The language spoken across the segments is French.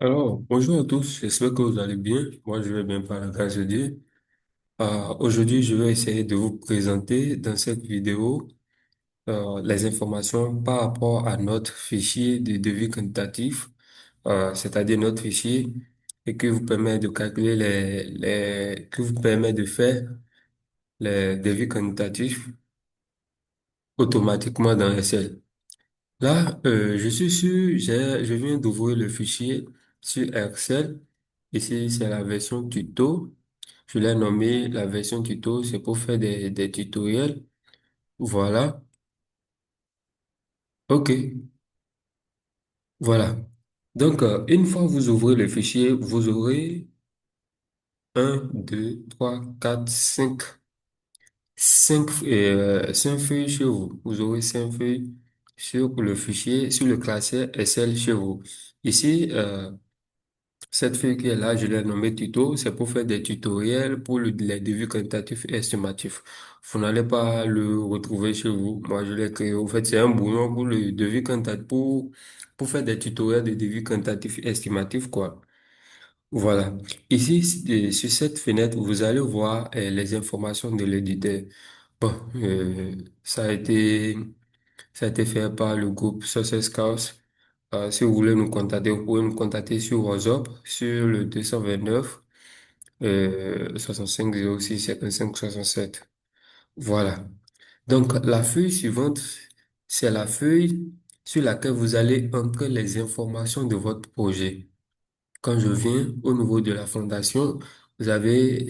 Alors, bonjour à tous, j'espère que vous allez bien. Moi, je vais bien par la grâce de Dieu. Aujourd'hui, je vais essayer de vous présenter dans cette vidéo les informations par rapport à notre fichier de devis quantitatif, c'est-à-dire notre fichier et qui vous permet de calculer qui vous permet de faire les devis quantitatifs automatiquement dans Excel. Là, je suis sûr, je viens d'ouvrir le fichier sur Excel. Ici, c'est la version tuto. Je l'ai nommé la version tuto, c'est pour faire des tutoriels. Voilà. OK. Voilà. Donc, une fois que vous ouvrez le fichier, vous aurez un, 2, 3, 4, 5, 5 feuilles chez vous. Vous aurez 5 feuilles sur le fichier, sur le classeur Excel chez vous. Ici, cette feuille qui est là, je l'ai nommée tuto, c'est pour faire des tutoriels pour les devis quantitatifs et estimatifs. Vous n'allez pas le retrouver chez vous. Moi, je l'ai créé. En fait, c'est un bouillon pour le devis quantitatif, pour faire des tutoriels de devis quantitatifs et estimatifs, quoi. Voilà. Ici, sur cette fenêtre, vous allez voir les informations de l'éditeur. Bon, ça a été fait par le groupe Success Cars. Si vous voulez nous contacter, vous pouvez nous contacter sur WhatsApp, sur le 229 65 06 55 67. Voilà. Donc, la feuille suivante, c'est la feuille sur laquelle vous allez entrer les informations de votre projet. Quand je viens au niveau de la fondation, vous avez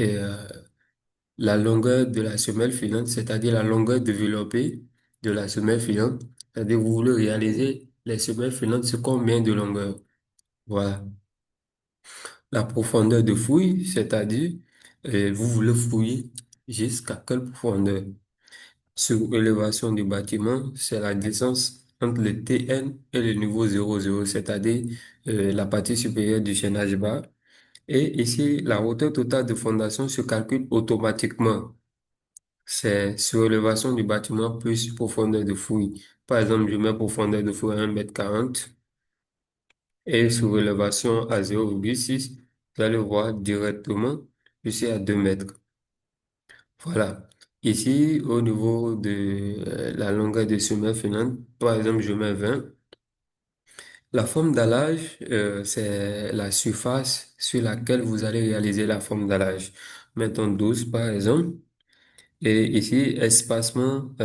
la longueur de la semelle filante, c'est-à-dire la longueur développée de la semelle filante. C'est-à-dire vous voulez réaliser les semelles filantes sur combien de longueur. Voilà. La profondeur de fouille, c'est-à-dire vous voulez fouiller jusqu'à quelle profondeur. Sur élévation du bâtiment, c'est la distance entre le TN et le niveau 00, c'est-à-dire la partie supérieure du chaînage bas. Et ici, la hauteur totale de fondation se calcule automatiquement. C'est surélévation du bâtiment plus profondeur de fouille. Par exemple, je mets profondeur de fouille à 1,40 m et surélévation à 0,6. Vous allez voir directement, je suis à 2 mètres. Voilà. Ici, au niveau de la longueur de semelle finale, par exemple, je mets 20. La forme d'allage, c'est la surface sur laquelle vous allez réaliser la forme d'allage. Mettons 12, par exemple. Et ici, espacement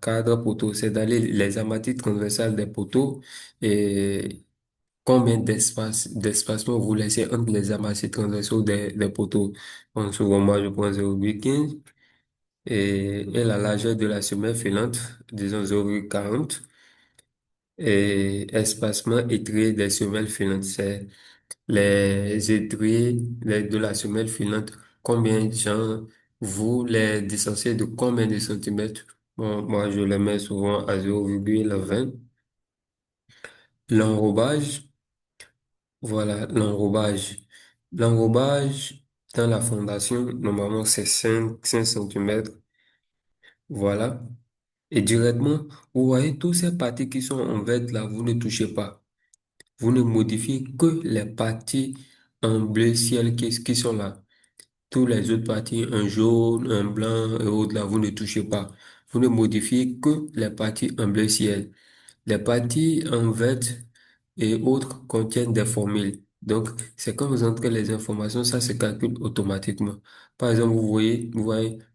cadre poteau, c'est d'aller les amatis transversales des poteaux et combien d'espacement vous laissez entre les amatis transversaux des poteaux. En souvent, moi, je prends 0,15 et la largeur de la semelle filante, disons 0,40 et espacement étrié des semelles filantes, c'est les étriers de la semelle filante, combien genre vous les distanciez de combien de centimètres? Bon, moi, je les mets souvent à 0,20. L'enrobage, voilà, l'enrobage. L'enrobage dans la fondation, normalement, c'est 5 centimètres. Voilà. Et directement, vous voyez toutes ces parties qui sont en vert là, vous ne touchez pas. Vous ne modifiez que les parties en bleu ciel qui sont là. Tous les autres parties, un jaune, un blanc et autres, là, vous ne touchez pas. Vous ne modifiez que les parties en bleu ciel. Les parties en vert et autres contiennent des formules. Donc, c'est quand vous entrez les informations, ça se calcule automatiquement. Par exemple, vous voyez,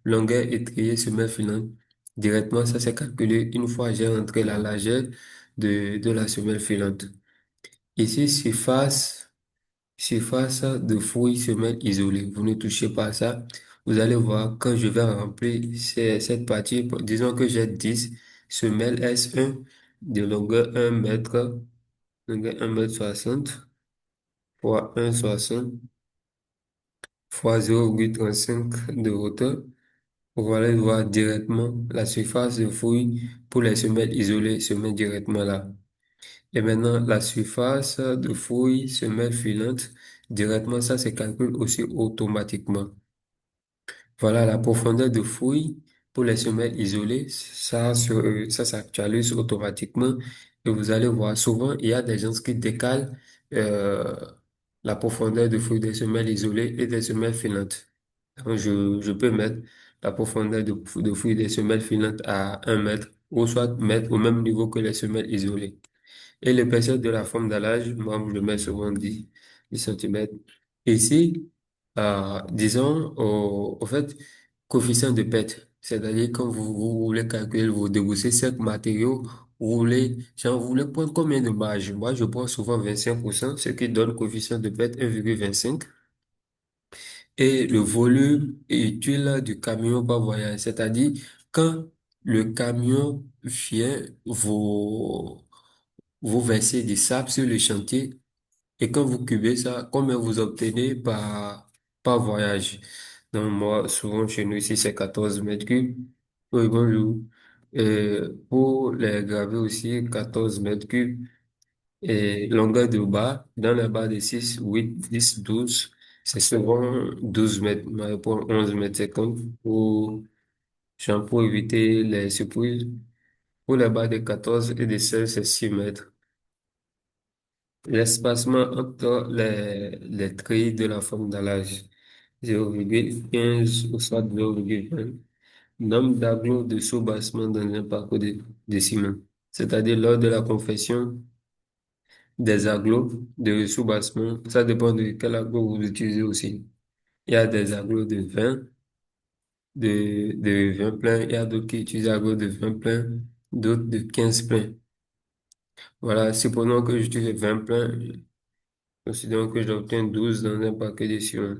longueur étrier, semelle filante. Directement, ça s'est calculé une fois j'ai entré la largeur de la semelle filante. Ici, surface de fouille semelle isolée. Vous ne touchez pas à ça. Vous allez voir, quand je vais remplir cette partie, disons que j'ai 10 semelles S1 de longueur 1 mètre, longueur 1,60 m fois 1,60 fois 0,35 de hauteur. Vous allez voir directement la surface de fouille pour les semelles isolées se met directement là. Et maintenant, la surface de fouille, semelle filante, directement, ça se calcule aussi automatiquement. Voilà, la profondeur de fouille pour les semelles isolées, ça s'actualise automatiquement. Et vous allez voir, souvent, il y a des gens qui décalent la profondeur de fouille des semelles isolées et des semelles filantes. Donc, je peux mettre la profondeur de fouille des semelles filantes à 1 mètre ou soit mettre au même niveau que les semelles isolées. Et l'épaisseur de la forme d'allage, moi, je le mets souvent 10 centimètres. Ici, disons, au fait, coefficient de perte, c'est-à-dire quand vous voulez calculer vos débouchés secs matériaux, vous voulez prendre combien de marge? Moi, je prends souvent 25%, ce qui donne coefficient de perte 1,25. Et le volume utile du camion par voyage, c'est-à-dire quand le camion vient vous versez du sable sur le chantier et quand vous cubez ça, combien vous obtenez par voyage? Donc moi, souvent chez nous ici, c'est 14 mètres cubes. Oui, bonjour. Pour les gravés aussi, 14 mètres cubes. Et longueur de barre, dans la barre de 6 8 10 12 c'est souvent 12 mètres, mais pour 11 mètres 50 pour éviter les surprises. Pour la barre de 14 et de 16 c'est 6 mètres. L'espacement entre les trilles de la forme d'allage, 0,15 ou soit 0,20. Nombre d'agglos de soubassement dans un parcours de ciment. C'est-à-dire lors de la confection des agglos de soubassement, ça dépend de quel aglo vous utilisez aussi. Il y a des agglos de 20 pleins, il y a d'autres qui utilisent agglos de 20 pleins, d'autres de 15 pleins. Voilà, supposons que j'utilise 20 pleins, considérons que j'obtiens 12 dans un paquet de ciment.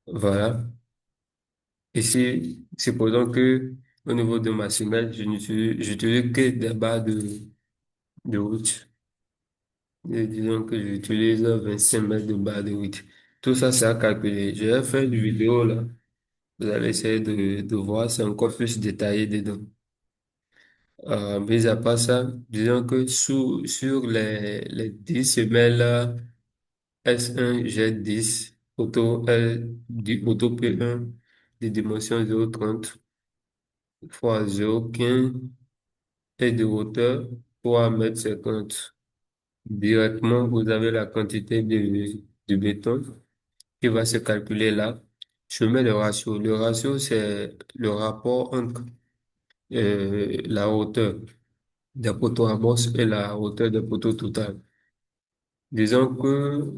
Voilà. Ici, supposons que au niveau de ma semelle, j'utilise que des barres de route. Et disons que j'utilise 25 mètres de barres de route. Tout ça, c'est à calculer. Je vais faire une vidéo là. Vous allez essayer de voir, c'est encore plus détaillé dedans. Mis à part ça, disons que sur les 10 semelles S1, G10, auto P1, de dimension 0,30 fois 0,15 et de hauteur 3,50 m. Directement, vous avez la quantité de béton qui va se calculer là. Je mets le ratio. Le ratio, c'est le rapport entre la hauteur des poteaux amorces et la hauteur des poteaux total. Disons que,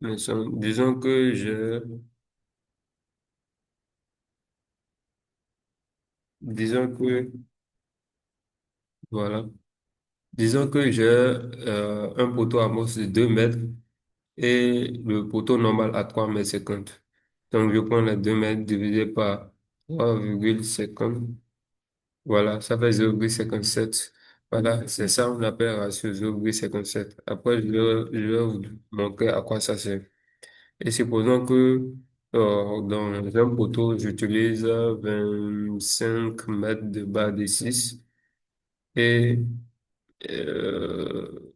disons que disons que, voilà. Disons que j'ai un poteau amorce de 2 mètres et le poteau normal à 3,50 m. Donc, je prends les 2 mètres divisé par 3,50. Voilà, ça fait 0,57. Voilà, c'est ça on appelle ratio 0,57. Après, je vais vous montrer à quoi ça sert. Et supposons que dans un poteau, j'utilise 25 mètres de barre de 6 et euh,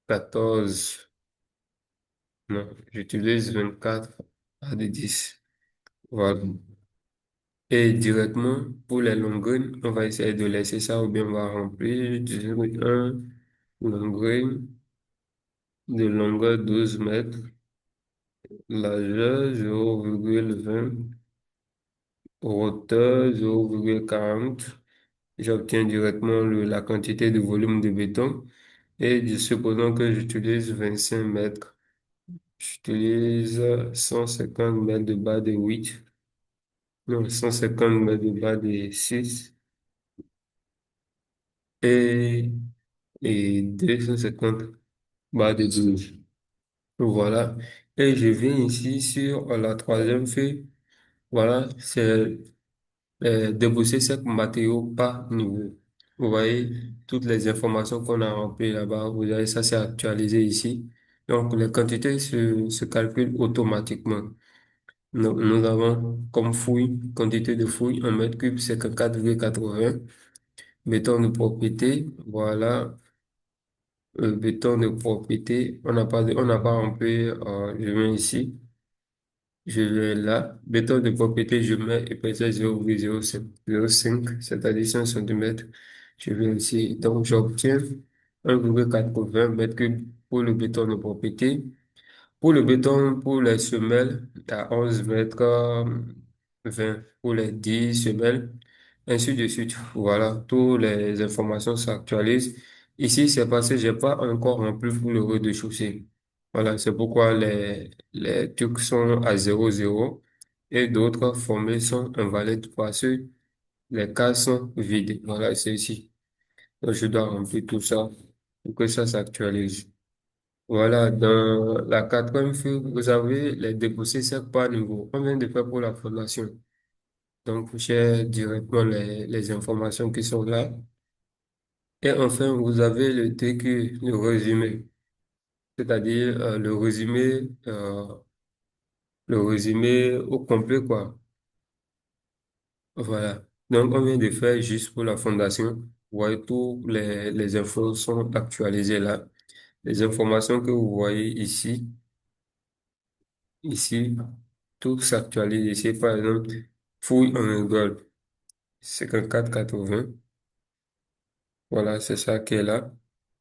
14, non, j'utilise 24 barres de 10. Voilà. Et directement, pour les longueurs, on va essayer de laisser ça ou bien on va remplir 0,1 longueur de longueur 12 mètres, largeur 0,20, hauteur 0,40. J'obtiens directement la quantité de volume de béton et supposons que j'utilise 25 mètres. J'utilise 150 mètres de bas de 8, non, 150 mètres de bas de 6 et, et 250 bas de 12. Voilà. Et je viens ici sur la troisième feuille. Voilà, c'est débourser ces matériaux par niveau. Vous voyez toutes les informations qu'on a remplies là-bas. Vous avez ça, c'est actualisé ici. Donc, les quantités se calculent automatiquement. Nous avons comme fouille, quantité de fouille en mètre cube, c'est que 4,80. Béton de propriété, voilà. Béton de propriété, on n'a pas rempli, je viens ici. Je vais là, béton de propriété, je mets épaisseur 0,05, c'est-à-dire 5 cm. Je vais ici, donc j'obtiens 1,80 mètres cubes pour le béton de propriété. Pour le béton, pour les semelles, à 11 mètres 20 pour les 10 semelles, ainsi de suite. Voilà, toutes les informations s'actualisent. Ici, c'est parce que j'ai pas encore rempli pour le rez-de-chaussée. Voilà, c'est pourquoi les trucs sont à 0,0 et d'autres formés sont invalides parce que les cases sont vides. Voilà, c'est ici. Donc, je dois remplir tout ça pour que ça s'actualise. Voilà, dans la quatrième feuille, vous avez les déposés chaque par niveau. On vient de faire pour la fondation. Donc, j'ai directement les informations qui sont là. Et enfin, vous avez le TQ, le résumé, c'est-à-dire le résumé au complet, quoi. Voilà. Donc, on vient de faire juste pour la fondation. Vous voyez, tous les infos sont actualisées là. Les informations que vous voyez ici, tout s'actualise ici. Par exemple, fouille en Gold, 54,80. Voilà, c'est ça qui est là.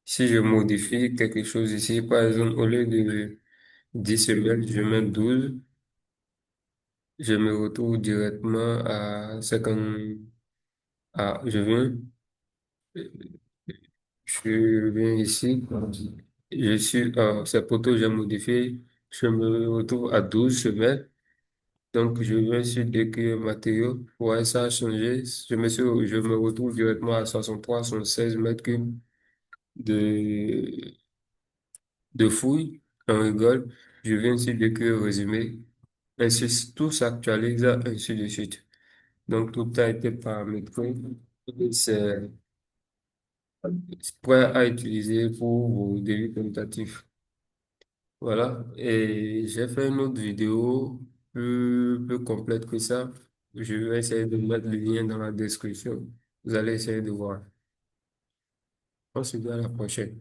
Si je modifie quelque chose ici, par exemple, au lieu de 10 semaines, je mets 12. Je me retrouve directement à 50. Ah, je viens ici. Ces poteaux, j'ai modifié. Je me retrouve à 12 semaines. Donc, je viens sur décrire matériaux. Ouais, ça a changé. Je me retrouve directement à 63, 76 mètres cubes de, de fouilles. On rigole. Je viens sur décrire résumé. Ainsi, tout s'actualise, ainsi de suite. Donc, tout a été paramétré. Et c'est prêt à utiliser pour vos débuts tentatifs. Voilà. Et j'ai fait une autre vidéo plus complète que ça. Je vais essayer de mettre le lien dans la description. Vous allez essayer de voir. On se dit à la prochaine.